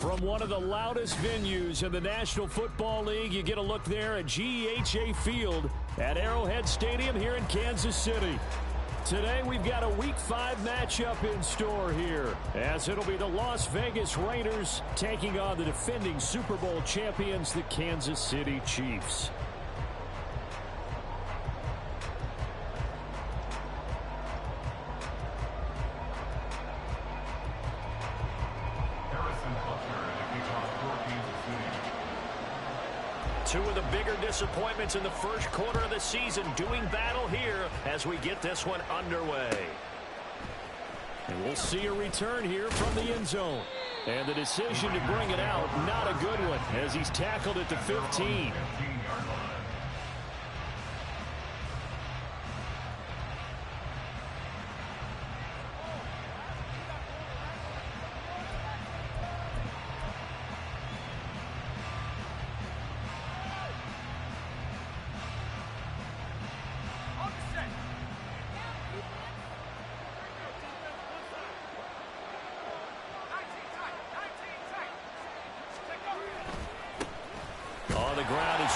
From one of the loudest venues in the National Football League, you get a look there at GEHA Field at Arrowhead Stadium here in Kansas City. Today we've got a Week 5 matchup in store here, as it'll be the Las Vegas Raiders taking on the defending Super Bowl champions, the Kansas City Chiefs. Two of the bigger disappointments in the first quarter of the season doing battle here as we get this one underway. And we'll see a return here from the end zone. And the decision to bring it out, not a good one, as he's tackled at the 15.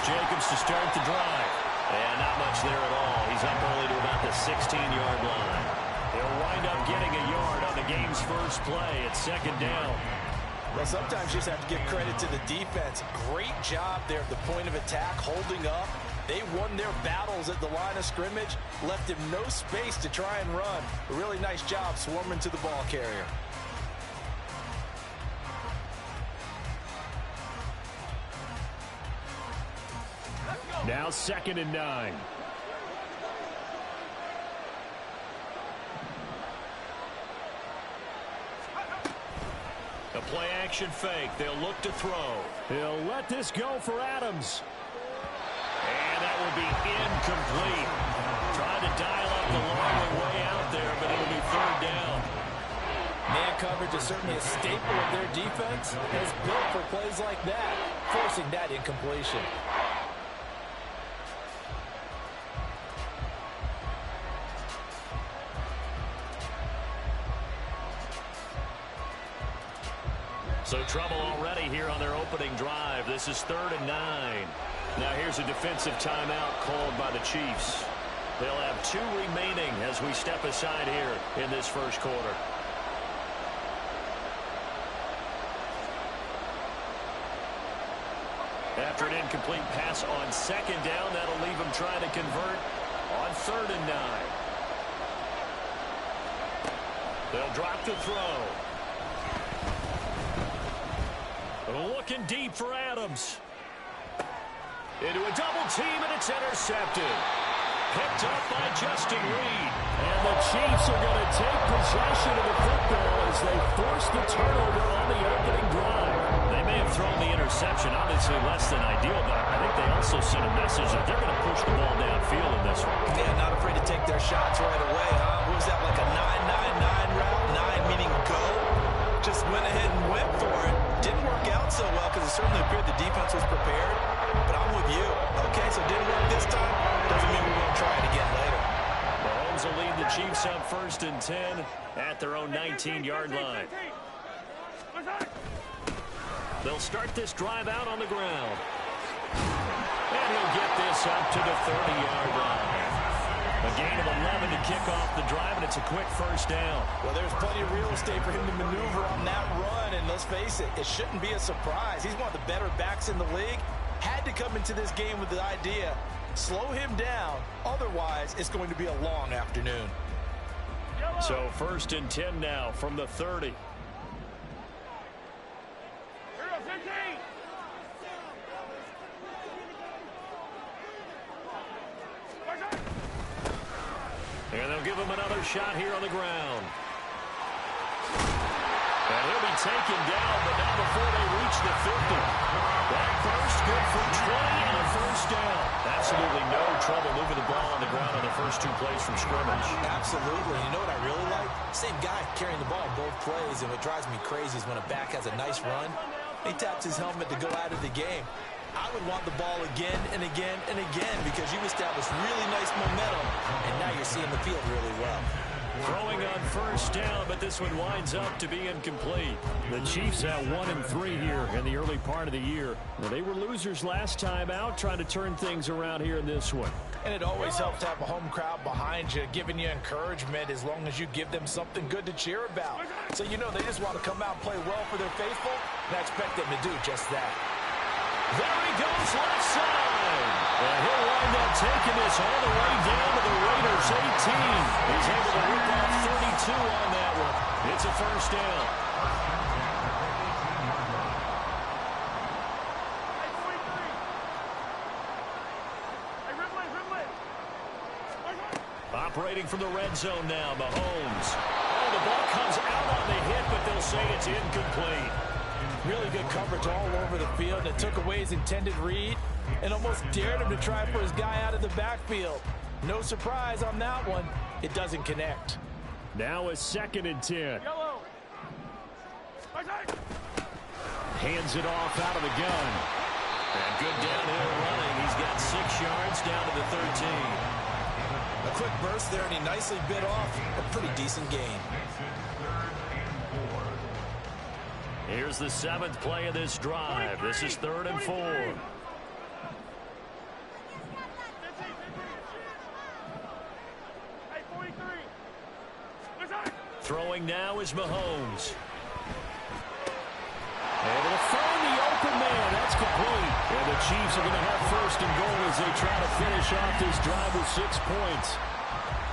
Jacobs to start the drive. And not much there at all. He's up only to about the 16-yard line. He'll wind up getting a yard on the game's first play at second down. Well, sometimes you just have to give credit to the defense. Great job there at the point of attack, holding up. They won their battles at the line of scrimmage, left him no space to try and run. A really nice job swarming to the ball carrier. Now 2nd and 9. A play action fake. They'll look to throw. He'll let this go for Adams. And that will be incomplete. Trying to dial up the long way out there, but it'll be 3rd down. Man coverage is certainly a staple of their defense. It's built for plays like that, forcing that incompletion. So trouble already here on their opening drive. This is 3rd and 9. Now here's a defensive timeout called by the Chiefs. They'll have 2 remaining as we step aside here in this first quarter. After an incomplete pass on 2nd down, that'll leave them trying to convert on 3rd and 9. They'll drop the throw. Looking deep for Adams. Into a double team, and it's intercepted. Picked up by Justin Reed. And the Chiefs are going to take possession of the football as they force the turnover on the opening drive. They may have thrown the interception, obviously less than ideal, but I think they also sent a message that they're going to push the ball downfield in this one. Yeah, not afraid to take their shots right away, huh? What was that, like a 9-9-9 route? 9 meaning go? Just went ahead and went for it. Didn't work out so well because it certainly appeared the defense was prepared. But I'm with you. Okay, so didn't work this time. Doesn't mean we won't try it again later. Mahomes will lead the Chiefs up 1st and 10 at their own 19-yard line. They'll start this drive out on the ground. And he'll get this up to the 30-yard line. A gain of 11 to kick off the drive, and it's a quick 1st down. Well, there's plenty of real estate for him to maneuver on that run, and let's face it, it shouldn't be a surprise. He's one of the better backs in the league. Had to come into this game with the idea, slow him down, otherwise it's going to be a long afternoon. So 1st and 10 now from the 30. And they'll give him another shot here on the ground. And he'll be taken down, but not before they reach the 50. That first good for 20 and a 1st down. Absolutely no trouble moving the ball on the ground on the first 2 plays from scrimmage. Absolutely. You know what I really like? Same guy carrying the ball both plays, and what drives me crazy is when a back has a nice run, he taps his helmet to go out of the game. I would want the ball again and again and again because you established really nice momentum, and now you're seeing the field really well. Throwing on first down, but this one winds up to be incomplete. The Chiefs at 1-3 here in the early part of the year. Well, they were losers last time out, trying to turn things around here in this one. And it always helps to have a home crowd behind you, giving you encouragement as long as you give them something good to cheer about. So you know they just want to come out and play well for their faithful, and I expect them to do just that. There he goes, left side. And he'll wind up taking this all the way down to the Raiders' 18. He's able to rip off 32 on that one. It's a first down. Operating from the red zone now, Mahomes. Oh, the ball comes out on the hit, but they'll say it's incomplete. Really good coverage all over the field. It took away his intended read and almost dared him to try for his guy out of the backfield. No surprise on that one. It doesn't connect. Now a 2nd and 10. Hands it off out of the gun. And good downhill running. He's got 6 yards down to the 13. A quick burst there, and he nicely bit off a pretty decent gain. Here's the 7th play of this drive. This is 3rd and 4. Throwing now is Mahomes. Able to find the open man. That's complete. And the Chiefs are going to have 1st and goal as they try to finish off this drive with 6 points.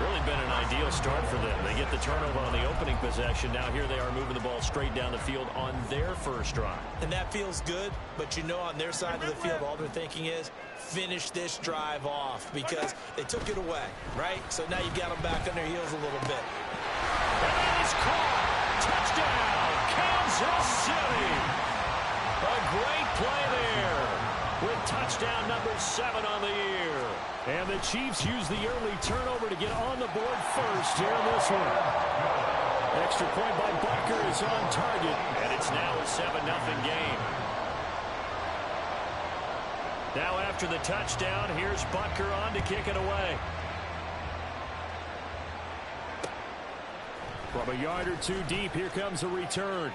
Really been an ideal start for them. They get the turnover on the opening possession. Now here they are moving the ball straight down the field on their first drive. And that feels good, but you know on their side of the field, all they're thinking is finish this drive off because they took it away, right? So now you've got them back on their heels a little bit. And it's caught. Touchdown, Kansas City. A great play there with touchdown number 7 on the year. And the Chiefs use the early turnover to get on the board first here in this one. Extra point by Butker is on target, and it's now a 7-0 game. Now after the touchdown, here's Butker on to kick it away. From a yard or 2 deep, here comes a return.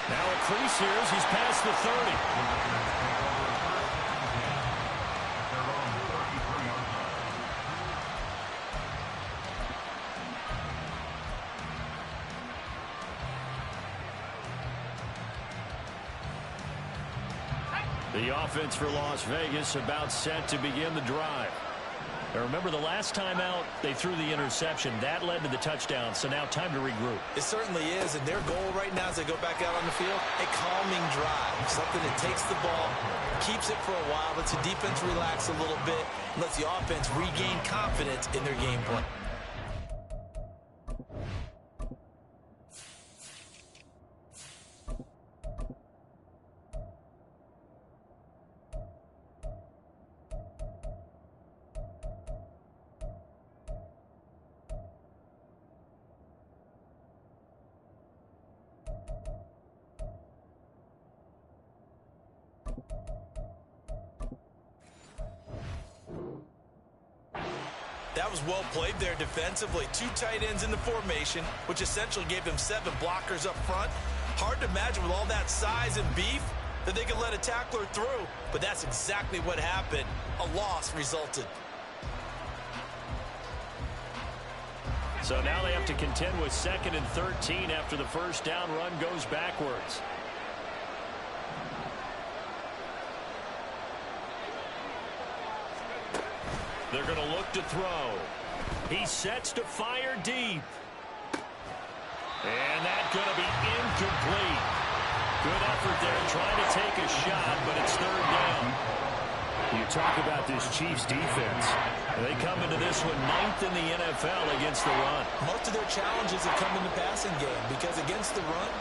Now a crease here as he's past the 30. The offense for Las Vegas about set to begin the drive. Now remember, the last time out, they threw the interception. That led to the touchdown, so now time to regroup. It certainly is, and their goal right now as they go back out on the field, a calming drive, something that takes the ball, keeps it for a while, lets the defense relax a little bit, and lets the offense regain confidence in their game plan. That was well played there defensively. 2 tight ends in the formation, which essentially gave them 7 blockers up front. Hard to imagine with all that size and beef that they could let a tackler through, but that's exactly what happened. A loss resulted. So now they have to contend with 2nd and 13 after the first down run goes backwards. They're going to look to throw. He sets to fire deep. And that's going to be incomplete. Good effort there trying to take a shot, but it's 3rd down. You talk about this Chiefs defense. They come into this one 9th in the NFL against the run. Most of their challenges have come in the passing game because against the run,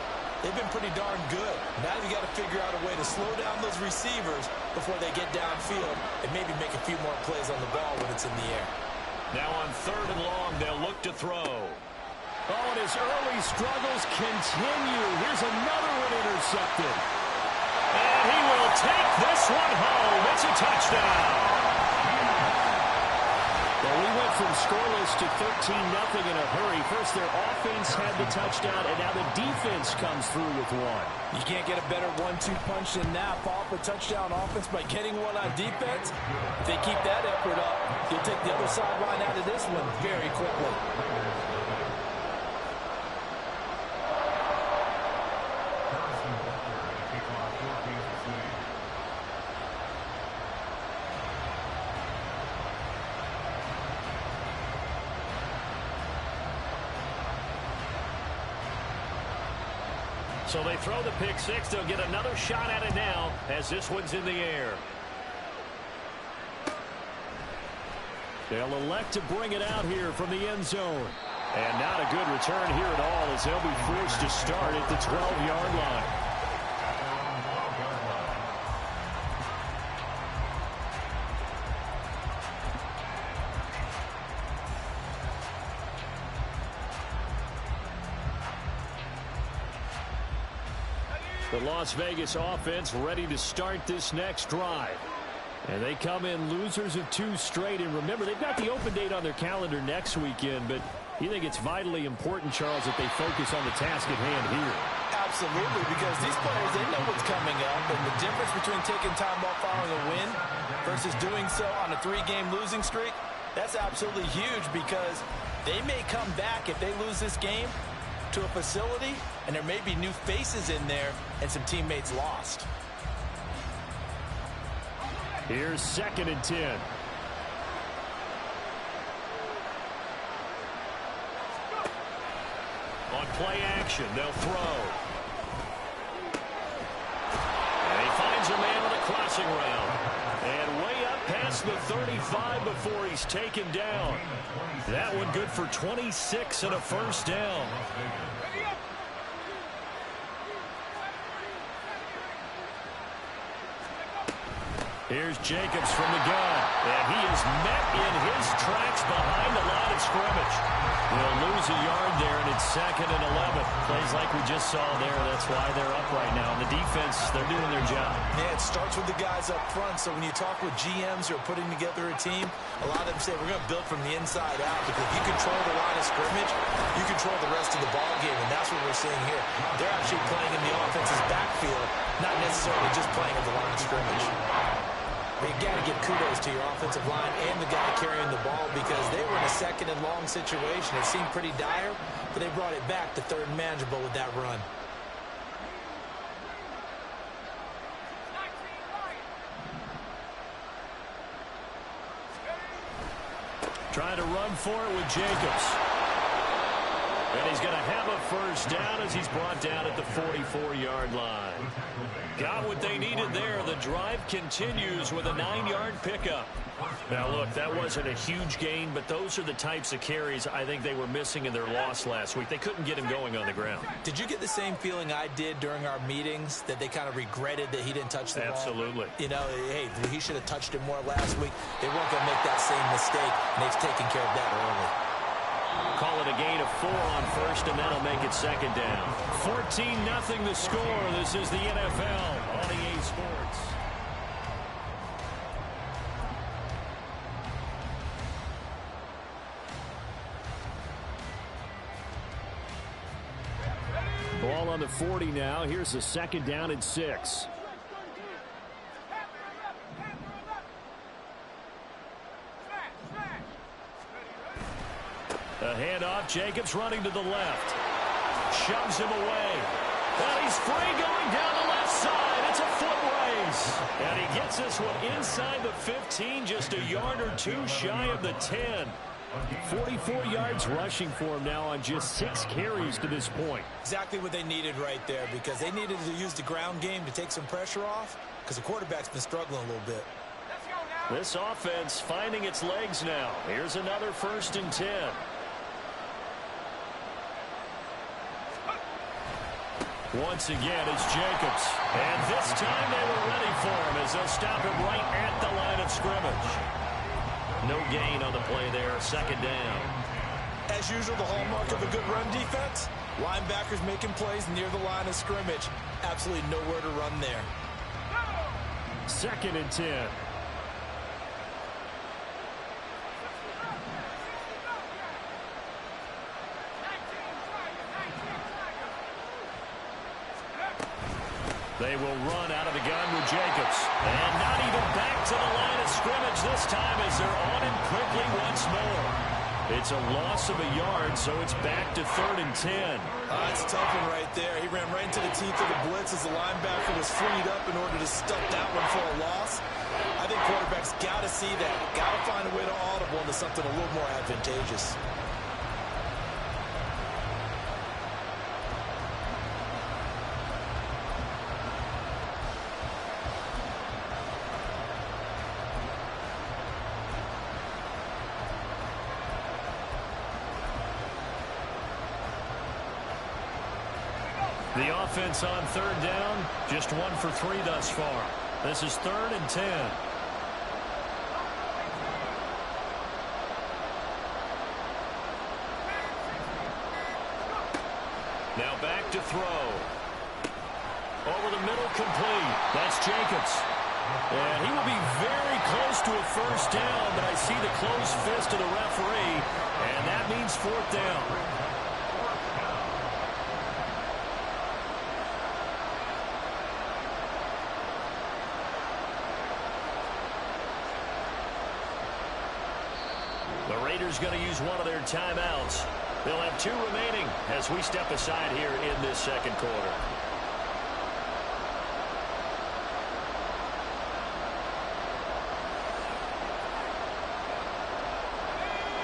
they've been pretty darn good. Now you got to figure out a way to slow down those receivers before they get downfield and maybe make a few more plays on the ball when it's in the air. Now on 3rd and long, they'll look to throw. Oh, and his early struggles continue. Here's another one intercepted. And he will take this one home. It's a touchdown. Well, we went from scoreless to 13-0 in a hurry. First, their offense had the touchdown, and now the defense comes through with one. You can't get a better 1-2 punch than that. Fall for touchdown offense by getting one on defense. If they keep that effort up, you'll take the other sideline out of this one very quickly. So they throw the pick six. They'll get another shot at it now as this one's in the air. They'll elect to bring it out here from the end zone. And not a good return here at all as they'll be forced to start at the 12-yard line. The Las Vegas offense ready to start this next drive. And they come in losers of 2 straight. And remember, they've got the open date on their calendar next weekend. But you think it's vitally important, Charles, that they focus on the task at hand here? Absolutely, because these players, they know what's coming up. And the difference between taking time off following a win versus doing so on a 3-game losing streak, that's absolutely huge because they may come back if they lose this game to a facility, and there may be new faces in there and some teammates lost. Here's 2nd and 10. On play action, they'll throw. And he finds a man on a crossing route. And way up past the 35 before he's taken down. That one good for 26 and a first down. Here's Jacobs from the gun. And he is met in his tracks behind the line of scrimmage. They'll lose a yard there, and it's 2nd and 11. Plays like we just saw there. That's why they're up right now. And the defense, they're doing their job. Yeah, it starts with the guys up front. So when you talk with GMs who are putting together a team, a lot of them say we're going to build from the inside out. Because if you control the line of scrimmage, you control the rest of the ball game. And that's what we're seeing here. They're actually playing in the offense's backfield, not necessarily just playing at the line of scrimmage. You got to give kudos to your offensive line and the guy carrying the ball because they were in a 2nd and long situation. It seemed pretty dire, but they brought it back to 3rd and manageable with that run. Trying to run for it with Jacobs. And he's going to have a first down as he's brought down at the 44-yard line. Got what they needed there. The drive continues with a 9-yard pickup. Now, look, that wasn't a huge gain, but those are the types of carries I think they were missing in their loss last week. They couldn't get him going on the ground. Did you get the same feeling I did during our meetings, that they kind of regretted that he didn't touch the ball? Absolutely. You know, hey, he should have touched it more last week. They weren't going to make that same mistake, and they've taken care of that early. Call it a gain of 4 on first, and that'll make it 2nd down. 14-0 the score. This is the NFL on EA Sports. Ball on the 40 now. Here's a 2nd down and 6. A handoff. Jacobs running to the left. Shoves him away. And he's free going down the left side. It's a foot race. And he gets this one inside the 15, just a yard or 2 shy of the 10. 44 yards rushing for him now on just 6 carries to this point. Exactly what they needed right there, because they needed to use the ground game to take some pressure off, because the quarterback's been struggling a little bit. This offense finding its legs now. Here's another 1st and 10. Once again, it's Jacobs. And this time they were ready for him as they'll stop him right at the line of scrimmage. No gain on the play there, 2nd down. As usual, the hallmark of a good run defense, linebackers making plays near the line of scrimmage. Absolutely nowhere to run there. 2nd and 10. They will run out of the gun with Jacobs. And not even back to the line of scrimmage this time as they're on him quickly once more. It's a loss of a yard, so it's back to 3rd and 10. It's a tough one right there. He ran right into the teeth of the blitz as the linebacker was freed up in order to stuff that one for a loss. I think quarterbacks got to see that. Got to find a way to audible into something a little more advantageous. The offense on 3rd down, just 1 for 3 thus far. This is 3rd and 10. Now back to throw. Over the middle, complete. That's Jacobs. And he will be very close to a 1st down, but I see the closed fist of the referee, and that means 4th down. The Raiders going to use one of their timeouts. They'll have 2 remaining as we step aside here in this 2nd quarter.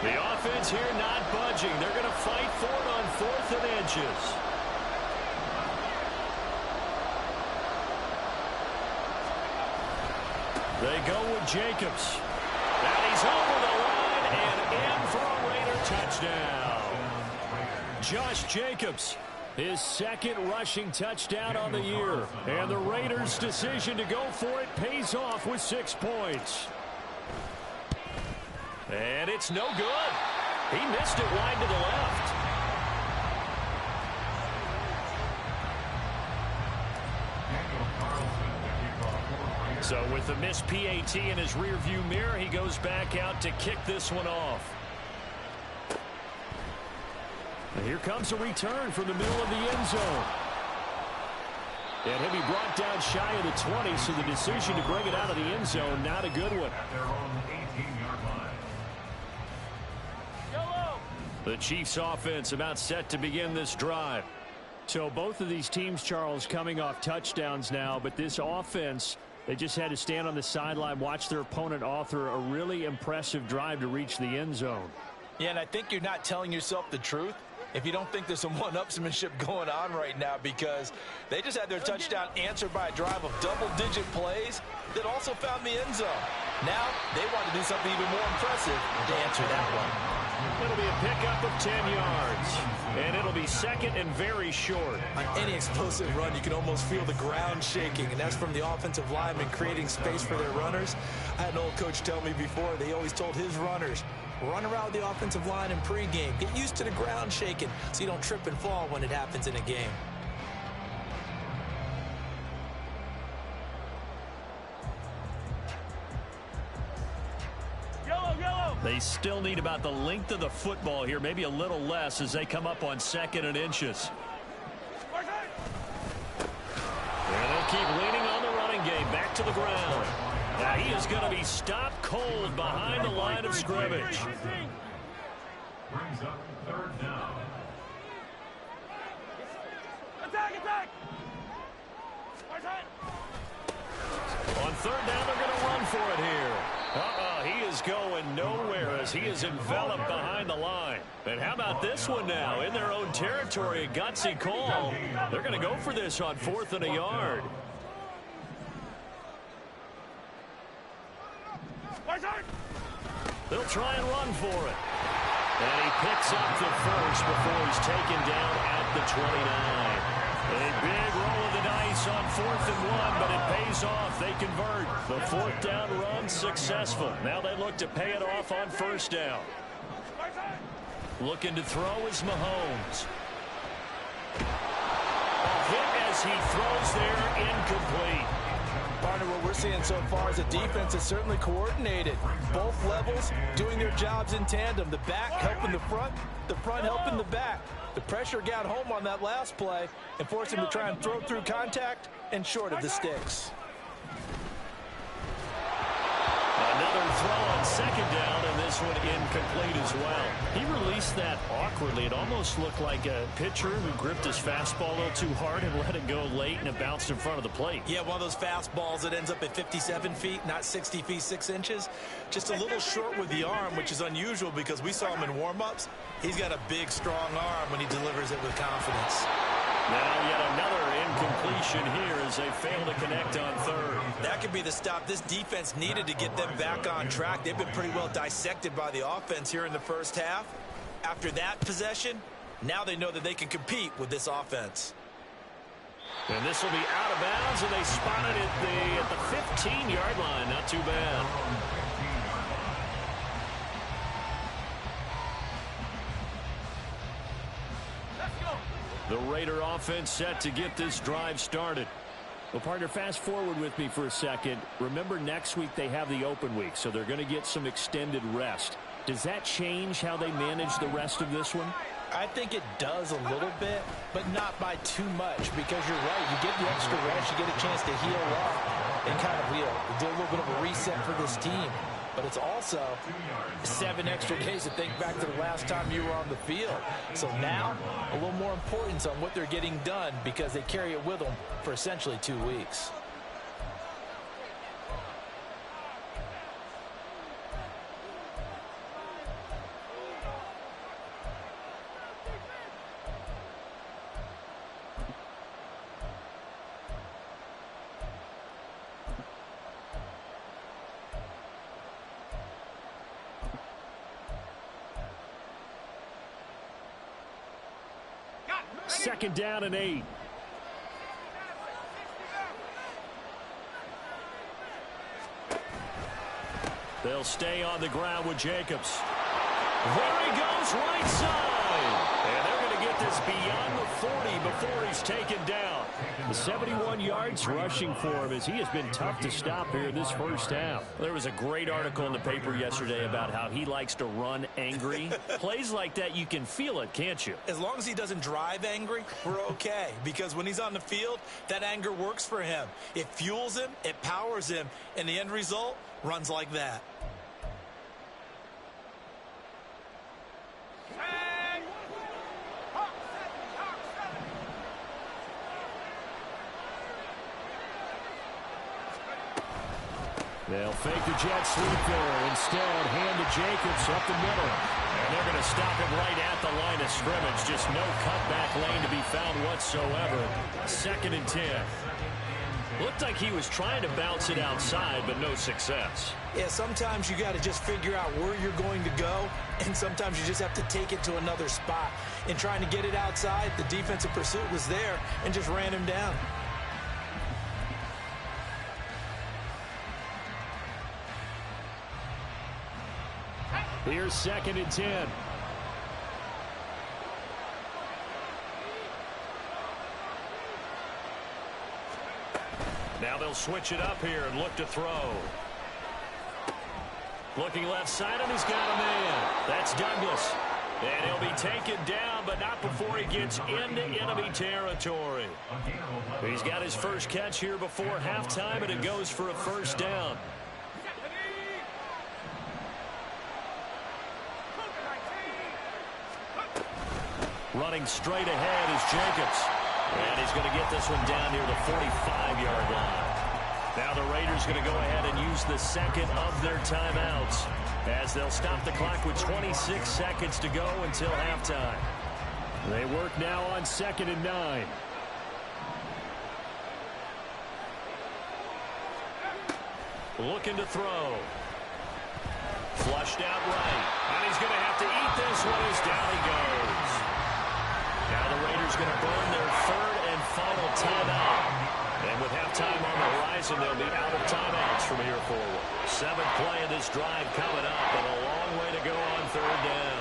The offense here not budging. They're going to fight for it on 4th and inches. They go with Jacobs. And he's over the line and in for a Raider touchdown. Josh Jacobs, his 2nd rushing touchdown on the year. And the Raiders' decision to go for it pays off with 6 points. And it's no good. He missed it wide to the left. So with the missed PAT in his rearview mirror, he goes back out to kick this one off. And here comes a return from the middle of the end zone. And he'll be brought down shy of the 20, so the decision to bring it out of the end zone, not a good one. The Chiefs offense about set to begin this drive. So both of these teams, Charles, coming off touchdowns now, but this offense, they just had to stand on the sideline, watch their opponent author a really impressive drive to reach the end zone. Yeah, and I think you're not telling yourself the truth if you don't think there's some one-upsmanship going on right now, because they just had their touchdown answered by a drive of double-digit plays that also found the end zone. Now they want to do something even more impressive to answer that one. It'll be a pickup of 10 yards, and it'll be 2nd and very short. On any explosive run, you can almost feel the ground shaking, and that's from the offensive linemen creating space for their runners. I had an old coach tell me before, they always told his runners, run around the offensive line in pregame. Get used to the ground shaking so you don't trip and fall when it happens in a game. They still need about the length of the football here, maybe a little less as they come up on 2nd and inches. And they'll keep leaning on the running game, back to the ground. Now he is going to be stopped cold behind the line of scrimmage. Brings up 3rd down. Attack! On 3rd down, they're going to run for it here. He is going nowhere as he is enveloped behind the line. And how about this one now? In their own territory, a gutsy call. They're going to go for this on 4th and a yard. They'll try and run for it. And he picks up the first before he's taken down at the 29. A big roll of the dice on 4th and 1, but it pays off. They convert. The 4th down run successful. Now they look to pay it off on 1st down. Looking to throw is Mahomes. A hit as he throws there, incomplete. Partner, what we're seeing so far is a defense that's certainly coordinated. Both levels doing their jobs in tandem. The back helping the front helping the back. The pressure got home on that last play and forced him to try and throw through contact and short of the sticks. Another throw on second down, and this one incomplete as well. He released that awkwardly. It almost looked like a pitcher who gripped his fastball a little too hard and let it go late, and it bounced in front of the plate. Yeah, one of those fastballs that ends up at 57 feet, not 60 feet, 6 inches. Just a little short with the arm, which is unusual because we saw him in warm-ups. He's got a big, strong arm when he delivers it with confidence. Now yet another incompletion here as they fail to connect on third. That could be the stop this defense needed to get them back on track. They've been pretty well dissected by the offense here in the first half. After that possession, now they know that they can compete with this offense. And this will be out of bounds, and they spot it at the 15-yard line. Not too bad. The Raider offense set to get this drive started. Well, partner, fast forward with me for a second. Remember, next week they have the open week, so they're going to get some extended rest. Does that change how they manage the rest of this one? I think it does a little bit, but not by too much, because you're right. You get the extra rest, you get a chance to heal up and kind of do a little bit of a reset for this team. But it's also 7 extra days to think back to the last time you were on the field. So now, a little more importance on what they're getting done because they carry it with them for essentially 2 weeks. Second down and 8. They'll stay on the ground with Jacobs. There he goes, right side. And they're going to get this beyond the 40 before he's taken down. The 71 yards rushing for him as he has been tough to stop here in this first half. There was a great article in the paper yesterday about how he likes to run angry. Plays like that, you can feel it, can't you? As long as he doesn't drive angry, we're okay. Because when he's on the field, that anger works for him. It fuels him, it powers him, and the end result runs like that. They'll fake the jet sweep there. Instead, hand to Jacobs up the middle. And they're going to stop him right at the line of scrimmage. Just no cutback lane to be found whatsoever. 2nd and 10. Looked like he was trying to bounce it outside, but no success. Yeah, sometimes you got to just figure out where you're going to go, and sometimes you just have to take it to another spot. In trying to get it outside, the defensive pursuit was there and just ran him down. Here's 2nd and 10. Now they'll switch it up here and look to throw. Looking left side, and he's got a man. That's Douglas. And he'll be taken down, but not before he gets into enemy territory. He's got his first catch here before halftime, and it goes for a first down. Running straight ahead is Jacobs. And he's going to get this one down near the 45-yard line. Now the Raiders going to go ahead and use the second of their timeouts as they'll stop the clock with 26 seconds to go until halftime. They work now on 2nd and 9. Looking to throw. Flushed out right. And he's going to have to eat this one as down he goes. Now the Raiders going to burn their 3rd and final timeout. And with halftime on the horizon, they'll be out of timeouts from here forward. 7th play of this drive coming up, and a long way to go on 3rd down.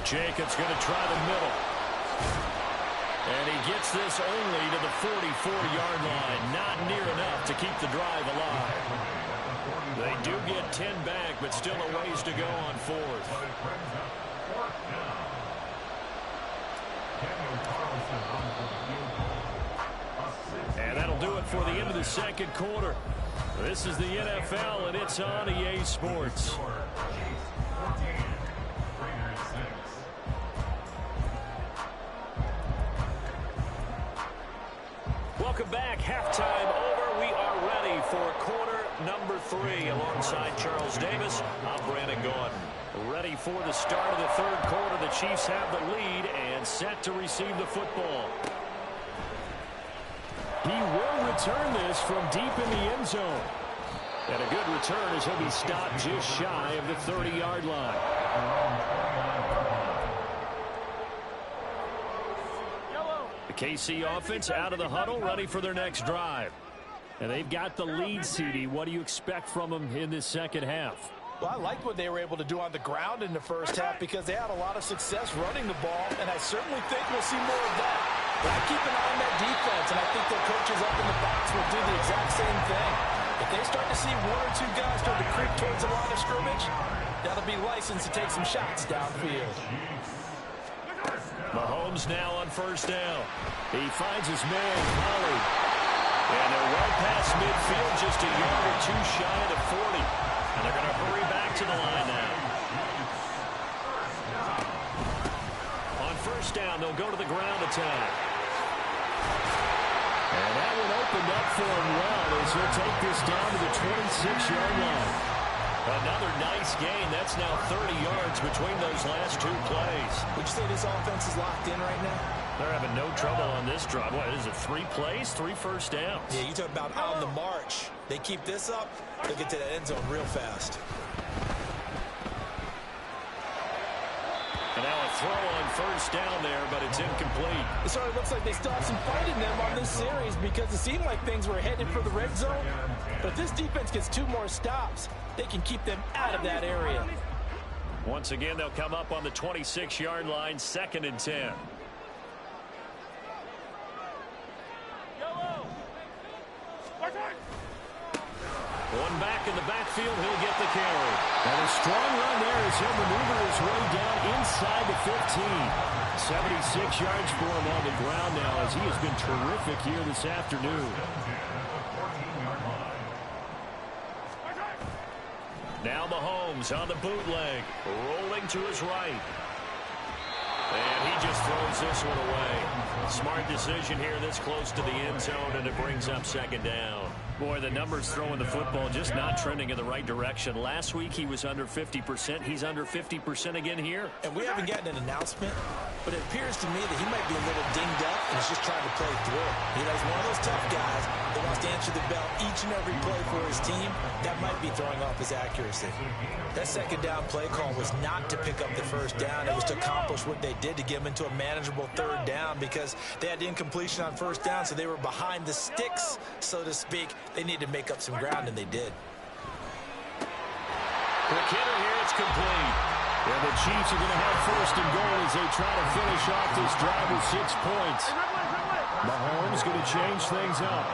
Jacobs going to try the middle. And he gets this only to the 44-yard line. Not near enough to keep the drive alive. They do get 10 back, but still a ways to go on fourth. And that'll do it for the end of the second quarter. This is the NFL, and it's on EA Sports. Welcome back. Halftime over. We are ready for quarter number 3. Alongside Charles Davis, I'm Brandon Gordon. Ready for the start of the third quarter. The Chiefs have the lead and set to receive the football. He will return this from deep in the end zone. And a good return as he'll be stopped just shy of the 30-yard line. The KC offense out of the huddle, ready for their next drive. And they've got the lead, CD. What do you expect from them in this second half? Well, I liked what they were able to do on the ground in the first half because they had a lot of success running the ball, and I certainly think we'll see more of that. But I keep an eye on that defense, and I think their coaches up in the box will do the exact same thing. If they start to see one or two guys start to creep towards the line of scrimmage, that'll be licensed to take some shots downfield. Mahomes now on first down. He finds his man, Pollard. And they're well past midfield, just a yard or two shy of the 40. And they're going to hurry back to the line now. On first down, they'll go to the ground attack. And that one opened up for him well as he'll take this down to the 26-yard line. Another nice gain. That's now 30 yards between those last two plays. Would you say this offense is locked in right now? They're having no trouble on this drive. What is it, 3 plays, 3 first downs? Yeah, you talk about on the march. They keep this up, they'll get to the end zone real fast. And now a throw on first down there, but it's incomplete. It sort of looks like they still have some fight in them on this series because it seemed like things were headed for the red zone. But if this defense gets 2 more stops, they can keep them out of that area. Once again, they'll come up on the 26-yard line, 2nd and 10. One back in the backfield, he'll get the carry. And a strong run there as he'll maneuver his way down inside the 15. 76 yards for him on the ground now as he has been terrific here this afternoon. Now Mahomes on the bootleg, rolling to his right. And he just throws this one away. Smart decision here this close to the end zone, and it brings up 2nd down. Boy, the numbers throwing the football just not trending in the right direction. Last week he was under 50%. He's under 50% again here. And we haven't gotten an announcement, but it appears to me that he might be a little dinged up and is just trying to play through. He's one of those tough guys that wants to answer the bell each and every play for his team. That might be throwing off his accuracy. That 2nd down play call was not to pick up the first down. It was to accomplish what they did to get him into a manageable 3rd down because they had the incompletion on first down, so they were behind the sticks, so to speak. They needed to make up some ground, and they did. McKinnon here, it's complete. And the Chiefs are going to have 1st and goal as they try to finish off this drive with 6 points. Mahomes going to change things up.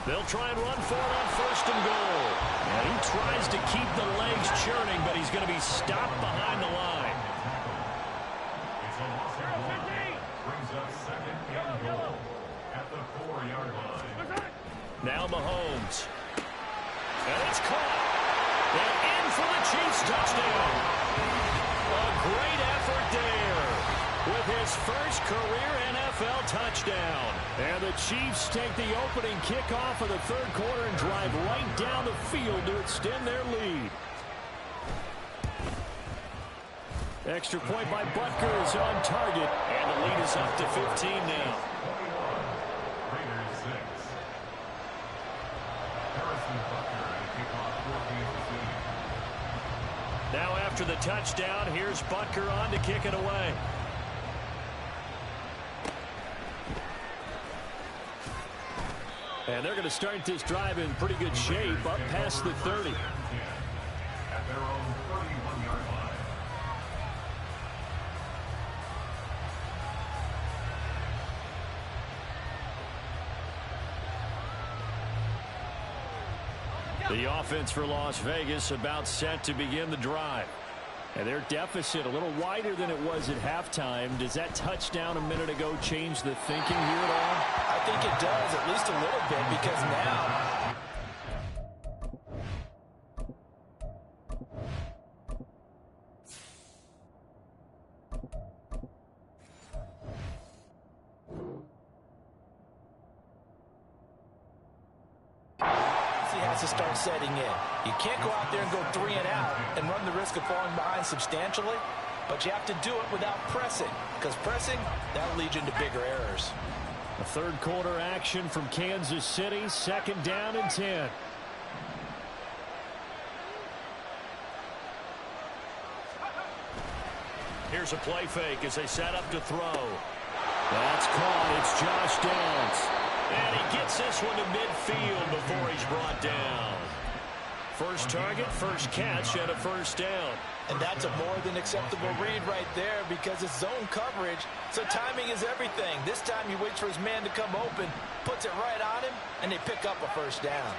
They'll try and run for it on 1st and goal. And he tries to keep the legs churning, but he's going to be stopped behind the line. Now Mahomes. And it's caught. And in for the Chiefs touchdown. A great effort there with his first career NFL touchdown. And the Chiefs take the opening kickoff of the 3rd quarter and drive right down the field to extend their lead. Extra point by Butker is on target. And the lead is up to 15 now. Now after the touchdown, here's Butker on to kick it away. And they're going to start this drive in pretty good shape up past the 30. At their own 31-yard line. The offense for Las Vegas about set to begin the drive. And their deficit a little wider than it was at halftime. Does that touchdown a minute ago change the thinking here at all? I think it does, at least a little bit, because now has to start setting in. You can't go out there and go 3 and out and run the risk of falling behind substantially, but you have to do it without pressing, because pressing, that'll lead you into bigger errors. A third quarter action from Kansas City, 2nd down and 10. Here's a play fake as they set up to throw. That's caught. It's Josh Downs. And he gets this one to midfield before he's brought down. First target, first catch, and a first down. And that's a more than acceptable read right there because it's zone coverage, so timing is everything. This time he waits for his man to come open, puts it right on him, and they pick up a first down.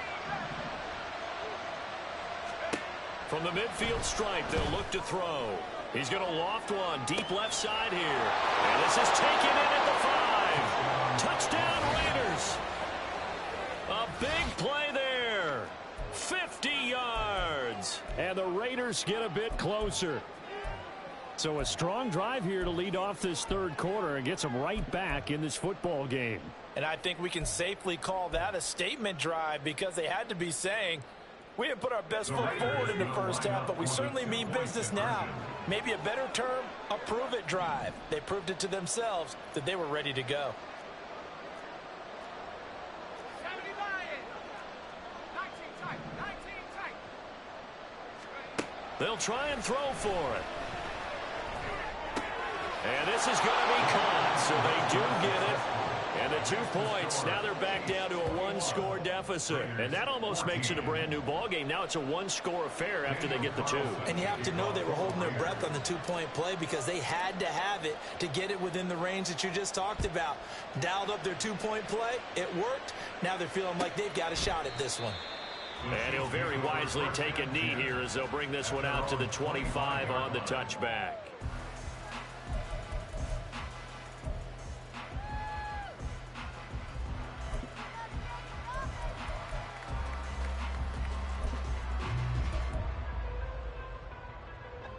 From the midfield stripe, they'll look to throw. He's going to loft one deep left side here. And this is taken in at the 5. Touchdown, Raiders. A big play there. 50 yards. And the Raiders get a bit closer. So a strong drive here to lead off this third quarter and gets them right back in this football game. And I think we can safely call that a statement drive because they had to be saying, we didn't put our best foot forward in the first half, but we certainly mean business now. Maybe a better term, a prove-it drive. They proved it to themselves that they were ready to go. They'll try and throw for it. And this is going to be caught, so they do get it. And the 2 points, now they're back down to a 1-score deficit. And that almost makes it a brand-new ball game. Now it's a 1-score affair after they get the 2. And you have to know they were holding their breath on the 2-point play because they had to have it to get it within the range that you just talked about. Dialed up their 2-point play. It worked. Now they're feeling like they've got a shot at this one. And he'll very wisely take a knee here as they'll bring this one out to the 25 on the touchback.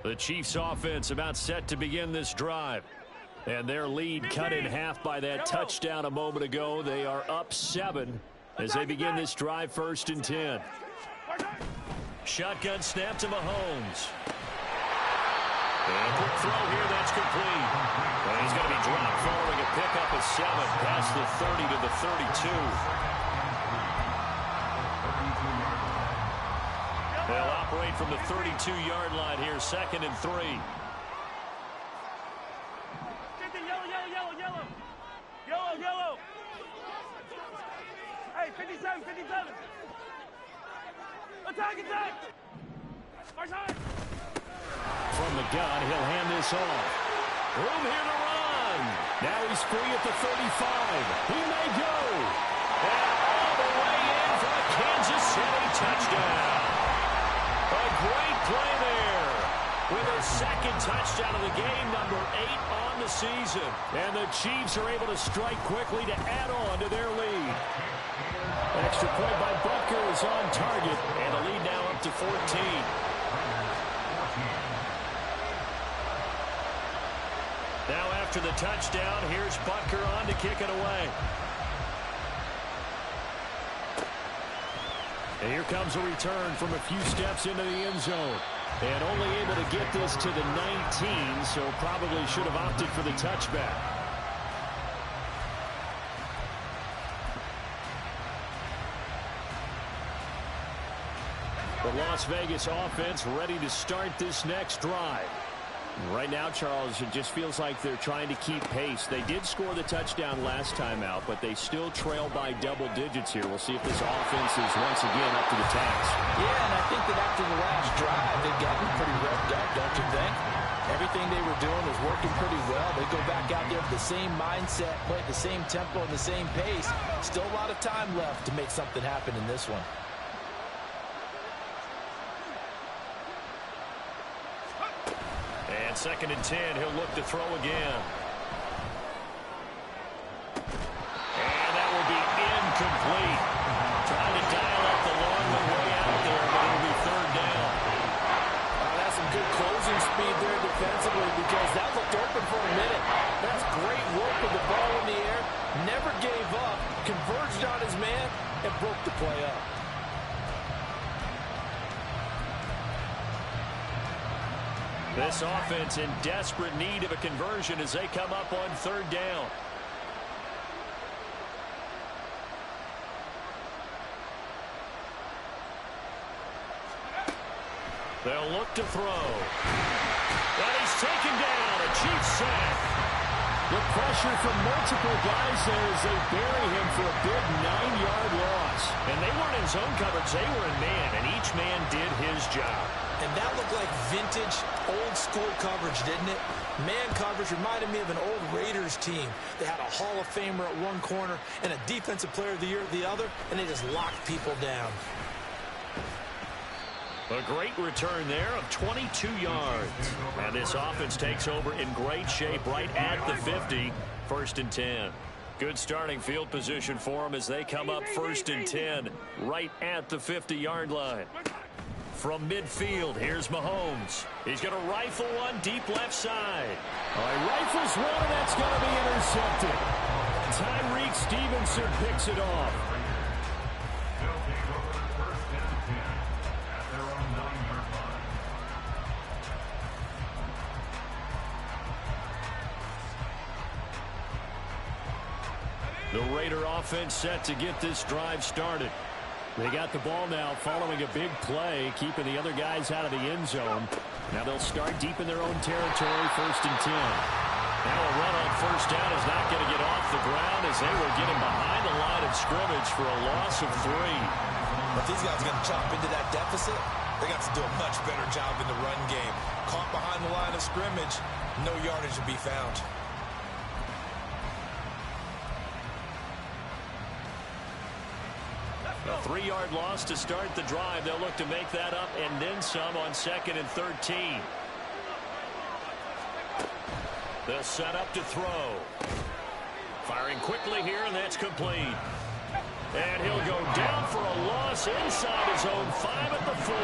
The Chiefs offense about set to begin this drive. And their lead cut in half by that touchdown a moment ago. They are up 7 as they begin this drive 1st and 10. Shotgun snap to Mahomes. And quick throw here, that's complete. And he's going to be dropped following a pickup of 7 past the 30 to the 32. They'll operate from the 32-yard line here, 2nd and 3. Yellow. Hey, 57. Attack. From the gun, he'll hand this off. Room here to run. Now he's free at the 35. He may go. And all the way in for a Kansas City touchdown. A great play there. With their 2nd touchdown of the game, number 8 on the season. And the Chiefs are able to strike quickly to add on to their lead. Extra point by Butker is on target. And the lead now up to 14. Now after the touchdown, here's Butker on to kick it away. And here comes a return from a few steps into the end zone. And only able to get this to the 19, so probably should have opted for the touchback. The Las Vegas offense ready to start this next drive. Right now, Charles, it just feels like they're trying to keep pace. They did score the touchdown last time out, but they still trail by double digits here. We'll see if this offense is once again up to the task. Yeah, and I think that after the last drive, they've gotten pretty revved up, don't you think? Everything they were doing was working pretty well. They go back out there with the same mindset, play at the same tempo and the same pace. Still a lot of time left to make something happen in this one. And 2nd and 10, he'll look to throw again. And that will be incomplete. Trying to dial up the long way out there, but it'll be 3rd down. That's some good closing speed there defensively because that looked open for a minute. That's great work with the ball in the air. Never gave up, converged on his man, and broke the play up. This offense in desperate need of a conversion as they come up on 3rd down. They'll look to throw. And he's taken down. A Chiefs sack. The pressure from multiple guys there as they bury him for a big 9-yard loss. And they weren't in zone coverage. They were in man, and each man did his job. And that looked like vintage, old-school coverage, didn't it? Man coverage reminded me of an old Raiders team. They had a Hall of Famer at one corner and a Defensive Player of the Year at the other, and they just locked people down. A great return there of 22 yards. And this offense takes over in great shape right at the 50. 1st and 10. Good starting field position for them as they come up 1st and 10 right at the 50-yard line. From midfield, here's Mahomes. He's going to rifle one deep left side. He rifles one, and that's going to be intercepted. Tyreek Stevenson picks it off. They'll take over 1st and 10 at their own 9-yard line. The Raider offense set to get this drive started. They got the ball now following a big play, keeping the other guys out of the end zone. Now they'll start deep in their own territory, 1st and 10. Now a run on 1st down is not going to get off the ground as they were getting behind the line of scrimmage for a loss of 3. But these guys are going to chop into that deficit. They got to do a much better job in the run game. Caught behind the line of scrimmage, no yardage to be found. A 3-yard loss to start the drive. They'll look to make that up and then some on 2nd and 13. They'll set up to throw. Firing quickly here, and that's complete. And he'll go down for a loss inside his own 5 at the 4.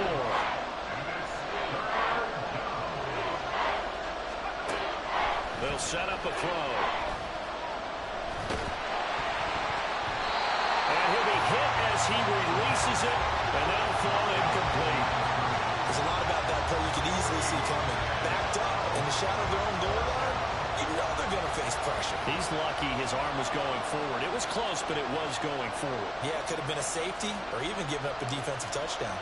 They'll set up a throw. And he'll be hit as he releases it, and that'll fall incomplete. There's a lot about that play you can easily see coming. Backed up in the shadow of their own goal line, you know they're going to face pressure. He's lucky his arm was going forward. It was close, but it was going forward. Yeah, it could have been a safety or even given up a defensive touchdown.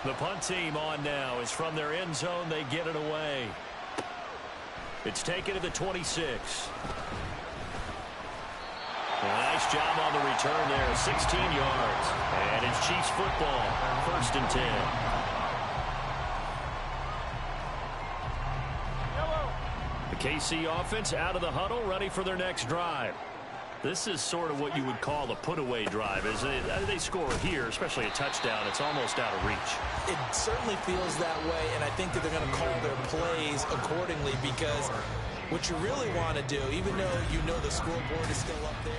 The punt team on now is from their end zone. They get it away. It's taken to the 26. Nice job on the return there, 16 yards. And it's Chiefs football, 1st and 10. The KC offense out of the huddle, ready for their next drive. This is sort of what you would call a put-away drive. As they score here, especially a touchdown, it's almost out of reach. It certainly feels that way, and I think that they're going to call their plays accordingly because what you really want to do, even though you know the scoreboard is still up there.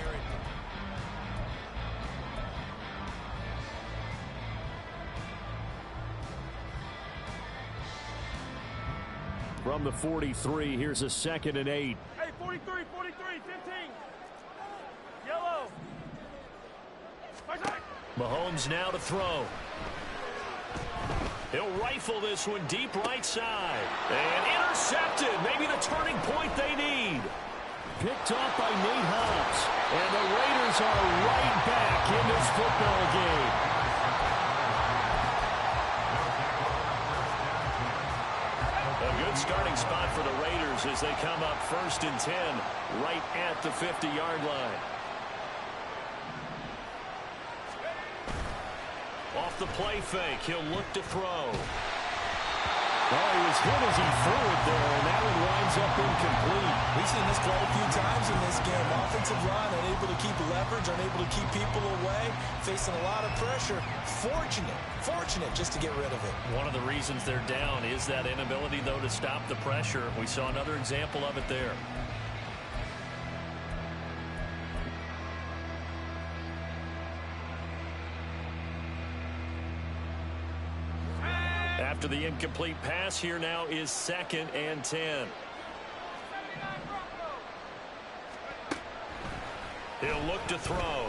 From the 43, here's a 2nd and 8. Hey, 43, 15. Yellow. Mahomes now to throw. He'll rifle this one deep right side. And intercepted. Maybe the turning point they need. Picked off by Nate Hobbs. And the Raiders are right back in this football game. for the Raiders as they come up 1st and 10 right at the 50-yard line. Off the play fake, he'll look to throw. Oh, he was hit as he threw it there, and that one winds up incomplete. We've seen this quite a few times in this game. Offensive line unable to keep leverage, unable to keep people away, facing a lot of pressure. Fortunate just to get rid of it. One of the reasons they're down is that inability, though, to stop the pressure. We saw another example of it there. After the incomplete pass, here now is 2nd and 10. He'll look to throw.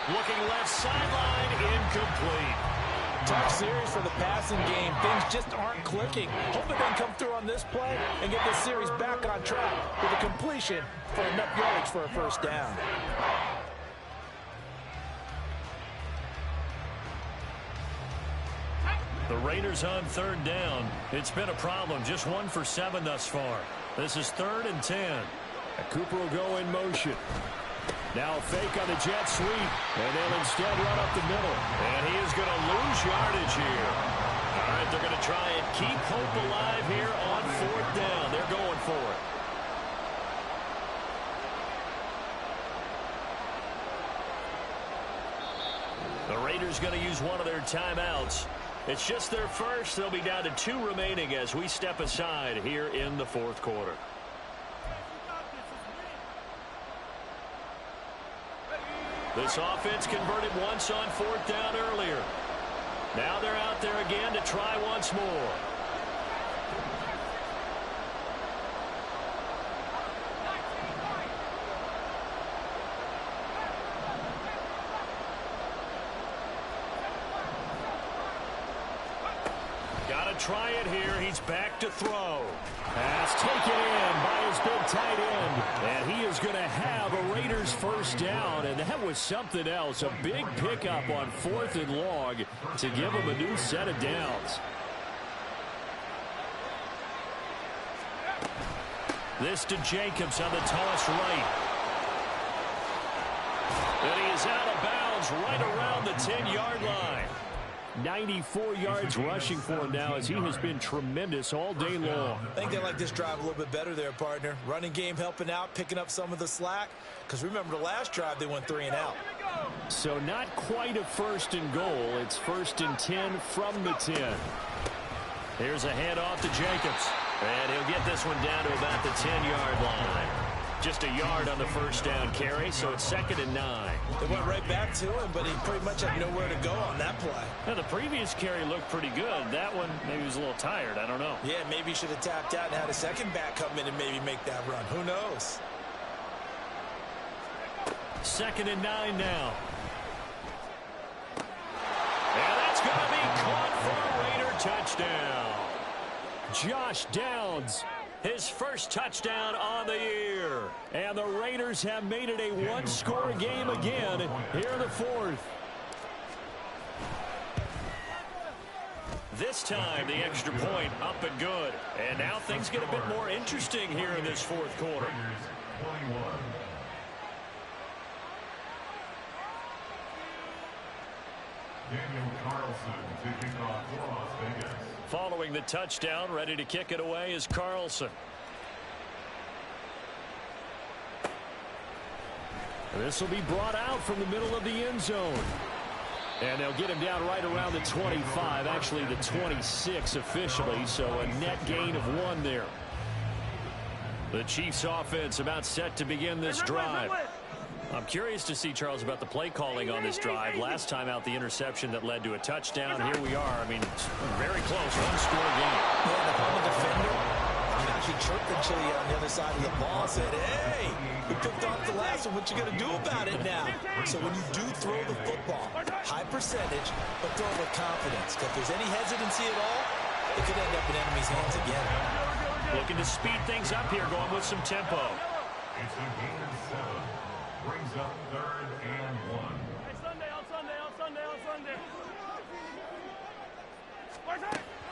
Looking left sideline, incomplete. Tough series for the passing game. Things just aren't clicking. Hope they can come through on this play and get this series back on track with a completion for enough yards for a 1st down. The Raiders on 3rd down. It's been a problem. Just 1 for 7 thus far. This is 3rd and 10. And Cooper will go in motion. Now a fake on the jet sweep. And they'll instead run up the middle. And he is going to lose yardage here. All right, they're going to try and keep hope alive here on 4th down. They're going for it. The Raiders going to use one of their timeouts. It's just their first. They'll be down to 2 remaining as we step aside here in the 4th quarter. This offense converted once on 4th down earlier. Now they're out there again to try once more. Try it here. He's back to throw. Pass taken in by his big tight end. And he is going to have a Raiders 1st down. And that was something else. A big pickup on 4th and long to give him a new set of downs. This to Jacobs on the toss right. And he is out of bounds right around the 10-yard line. 94 yards rushing for him now as he has been tremendous all day long. I think they like this drive a little bit better there, partner. Running game helping out, picking up some of the slack. Because remember the last drive, they went 3 and out. So not quite a 1st and goal. It's 1st and 10 from the 10. Here's a handoff to Jacobs. And he'll get this one down to about the 10-yard line. Just a yard on the 1st down carry, so it's 2nd and 9. They went right back to him, but he pretty much had nowhere to go on that play. Now, the previous carry looked pretty good. That one, maybe he was a little tired. I don't know. Yeah, maybe he should have tapped out and had a second back come in and maybe make that run. Who knows? 2nd and 9 now. And that's going to be caught for a Raider touchdown. Josh Downs, his 1st touchdown on the year. And the Raiders have made it a 1-score game again here in the 4th. This time, the extra point up and good. And now things get a bit more interesting here in this 4th quarter. Daniel Carlson to kick off for Las Vegas. Following the touchdown, ready to kick it away is Carlson. This will be brought out from the middle of the end zone. And they'll get him down right around the 25, actually the 26 officially, so a net gain of 1 there. The Chiefs offense about set to begin this drive. I'm curious to see, Charles, about the play calling on this drive. Last time out, the interception that led to a touchdown. Here we are. I mean, it's very close, 1-score game. Yeah, if I'm a defender, I'm actually chirping Chili on the other side of the ball and said, hey, we picked off the last one. What you going to do about it now? So when you do throw the football, high percentage, but throw it with confidence. Because if there's any hesitancy at all, it could end up in enemy's hands again. Looking to speed things up here, going with some tempo. It's a gain of 7. Brings up 3rd and 1. Hey, Sunday, on Sunday, on Sunday, on Sunday.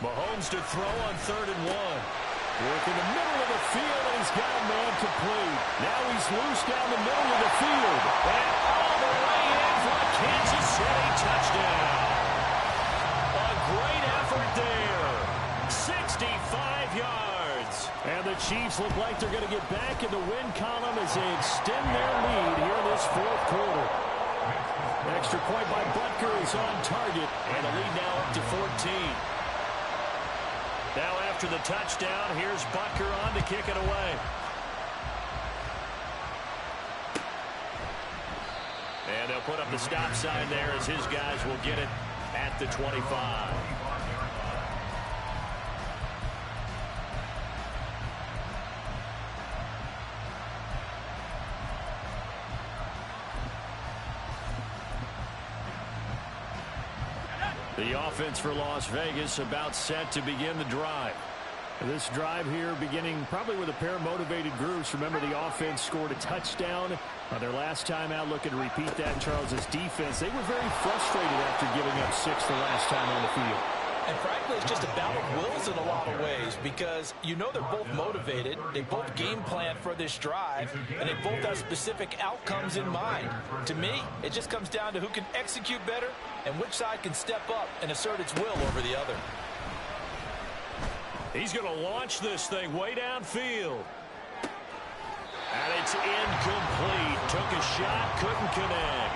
Mahomes to throw on 3rd and 1. Work in the middle of the field, and he's got a man complete. Now he's loose down the middle of the field. And all the way in for a Kansas City touchdown. A great effort there. 65 yards. And the Chiefs look like they're going to get back in the win column as they extend their lead here in this 4th quarter. Extra point by Butker is on target, and the lead now up to 14. Now after the touchdown, here's Butker on to kick it away. And they'll put up the stop sign there as his guys will get it at the 25. The offense for Las Vegas about set to begin the drive. This drive here beginning probably with a pair of motivated groups. Remember, the offense scored a touchdown on their last time out. Looking to repeat that in Charles's defense. They were very frustrated after giving up 6 the last time on the field. And frankly, it's just a battle of wills in a lot of ways because you know they're both motivated. They both game plan for this drive, and they both have specific outcomes in mind. To me, it just comes down to who can execute better and which side can step up and assert its will over the other. He's going to launch this thing way downfield. And it's incomplete. Took a shot, couldn't connect.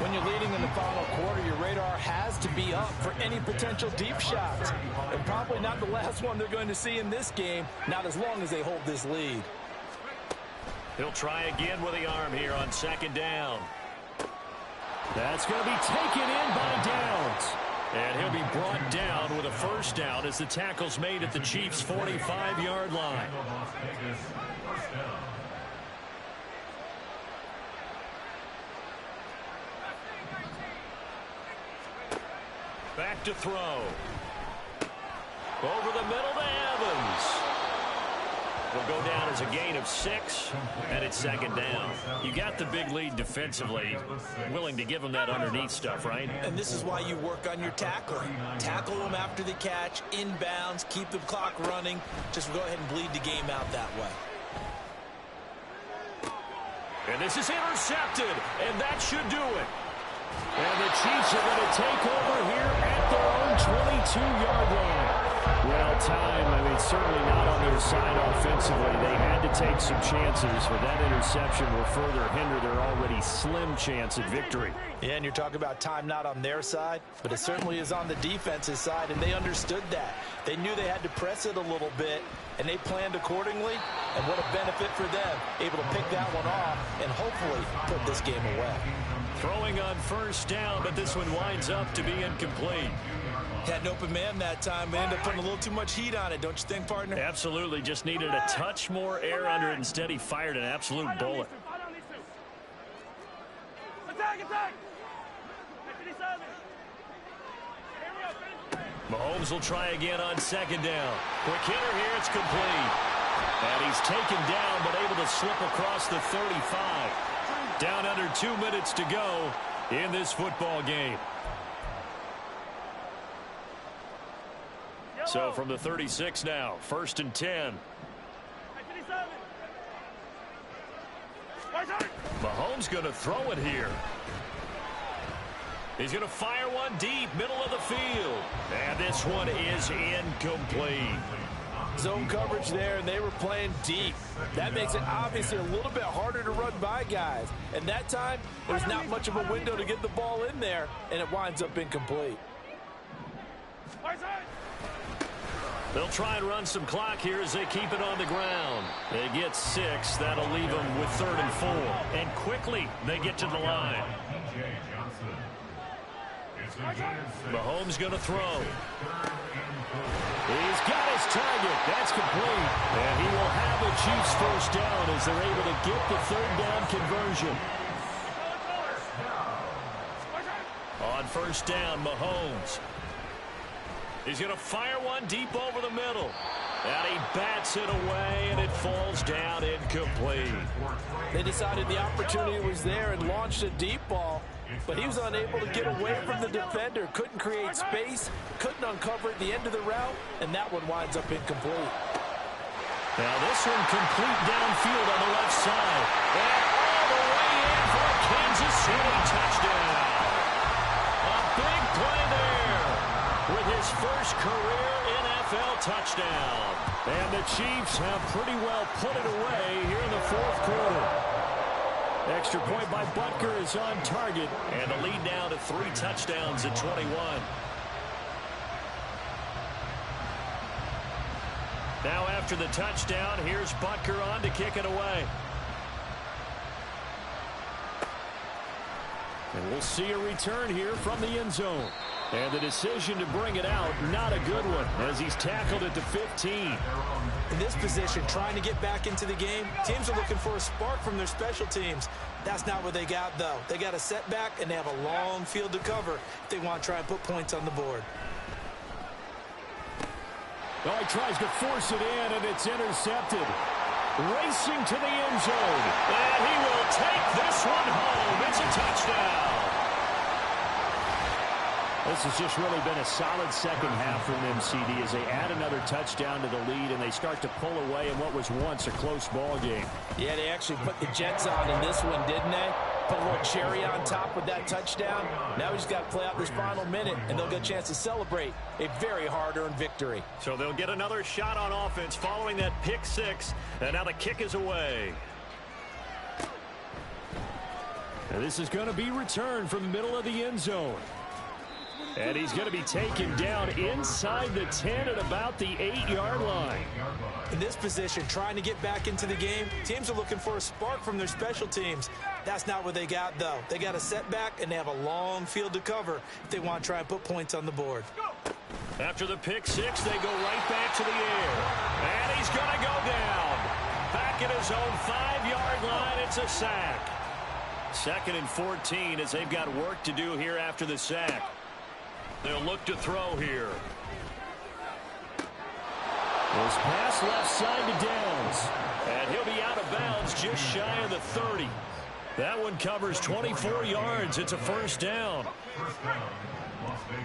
When you're leading in the final quarter, your radar has to be up for any potential deep shots. And probably not the last one they're going to see in this game, not as long as they hold this lead. He'll try again with the arm here on 2nd down. That's going to be taken in by Downs. And he'll be brought down with a 1st down as the tackle's made at the Chiefs' 45-yard line. Back to throw. Over the middle to Evans. Will go down as a gain of 6, and it's 2nd down. You got the big lead defensively, willing to give them that underneath stuff, right? And this is why you work on your tackling. Tackle them after the catch, inbounds, keep the clock running. Just go ahead and bleed the game out that way. And this is intercepted, and that should do it. And the Chiefs are going to take over here at their own 22-yard line. Well, time, certainly not on their side offensively. They had to take some chances, but that interception will further hinder their already slim chance at victory. Yeah, and you're talking about time not on their side, but it certainly is on the defense's side, and they understood that. They knew they had to press it a little bit, and they planned accordingly, and what a benefit for them, able to pick that one off and hopefully put this game away. Throwing on 1st down, but this one winds up to be incomplete. Had an open man that time, but ended up putting a little too much heat on it, don't you think, partner? Absolutely, just needed a touch more air under it. Instead, he fired an absolute bullet. Mahomes will try again on 2nd down. Quick hitter here, it's complete. And he's taken down, but able to slip across the 35. Down under 2 minutes to go in this football game. So from the 36 now, 1st and 10. Mahomes going to throw it here. He's going to fire one deep, middle of the field. And this one is incomplete. Zone coverage there, and they were playing deep. That makes it obviously a little bit harder to run by guys. And that time, there's not much of a window to get the ball in there, and it winds up incomplete. They'll try and run some clock here as they keep it on the ground. They get 6. That'll leave them with 3rd and 4. And quickly, they get to the line. Mahomes going to throw. He's got his target. That's complete. And he will have the Chiefs 1st down as they're able to get the 3rd down conversion. On 1st down, Mahomes. He's going to fire one deep over the middle. And he bats it away, and it falls down incomplete. They decided the opportunity was there and launched a deep ball, but he was unable to get away from the defender, couldn't create space, couldn't uncover at the end of the route, and that one winds up incomplete. Now this one complete downfield on the left side. And all the way in for a Kansas City touchdown. A big play there with his first career NFL touchdown. And the Chiefs have pretty well put it away here in the fourth quarter. Extra point by Butker is on target. And the lead now to 3 touchdowns at 21. Now after the touchdown, here's Butker on to kick it away. And we'll see a return here from the end zone. And the decision to bring it out, not a good one, as he's tackled at the 15. In this position, trying to get back into the game, teams are looking for a spark from their special teams. That's not what they got, though. They got a setback, and they have a long field to cover if they want to try and put points on the board. Oh, he tries to force it in, and it's intercepted. Racing to the end zone. And he will take this one home. It's a touchdown. This has just really been a solid second half from them, CD, as they add another touchdown to the lead, and they start to pull away in what was once a close ball game. Yeah, they actually put the Jets on in this one, didn't they? Put a little cherry on top with that touchdown. Now we just got to play out this final minute, and they'll get a chance to celebrate a very hard-earned victory. So they'll get another shot on offense following that pick six, and now the kick is away. And this is going to be returned from the middle of the end zone. And he's going to be taken down inside the 10 at about the 8-yard line. In this position, trying to get back into the game, teams are looking for a spark from their special teams. That's not what they got, though. They got a setback, and they have a long field to cover if they want to try and put points on the board. After the pick six, they go right back to the air. And he's going to go down. Back at his own 5-yard line, it's a sack. 2nd and 14 as they've got work to do here after the sack. They'll look to throw here. This pass left side to Downs. And he'll be out of bounds just shy of the 30. That one covers 24 yards. It's a first down. First down, Las Vegas.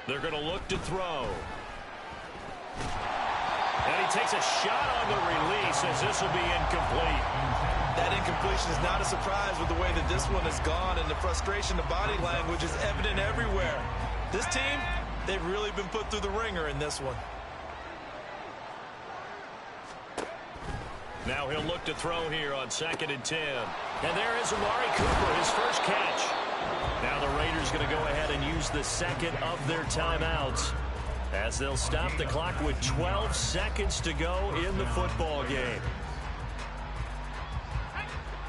They're going to look to throw. And he takes a shot on the release as this will be incomplete. That incompletion is not a surprise with the way that this one has gone, and the frustration, the body language is evident everywhere. This team, they've really been put through the ringer in this one. Now he'll look to throw here on 2nd and 10. And there is Amari Cooper, his first catch. Now the Raiders going to go ahead and use the second of their timeouts, as they'll stop the clock with 12 seconds to go in the football game.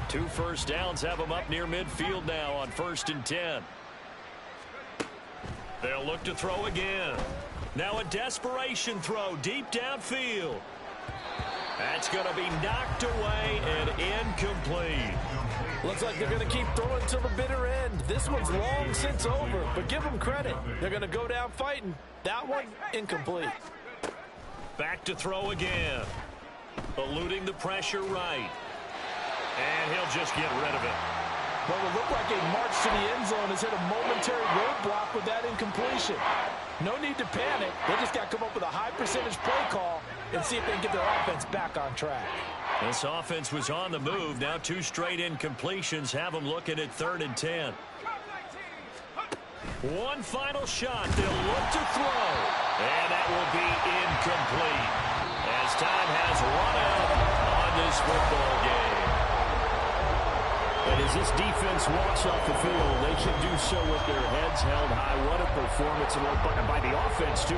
2 first downs have them up near midfield now on 1st and 10. They'll look to throw again. Now a desperation throw deep downfield. That's going to be knocked away and incomplete. Looks like they're going to keep throwing till the bitter end. This one's long since over, but give them credit. They're going to go down fighting. That one, incomplete. Back to throw again. Eluding the pressure right. And he'll just get rid of it. Well, it looked like a march to the end zone has hit a momentary roadblock with that incompletion. No need to panic. They just got to come up with a high percentage play call and see if they can get their offense back on track. This offense was on the move. Now 2 straight incompletions have them looking at 3rd and 10. One final shot. They'll look to throw. And that will be incomplete, as time has run out on this football game. And as this defense walks off the field, they should do so with their heads held high. What a performance, and by the offense, too.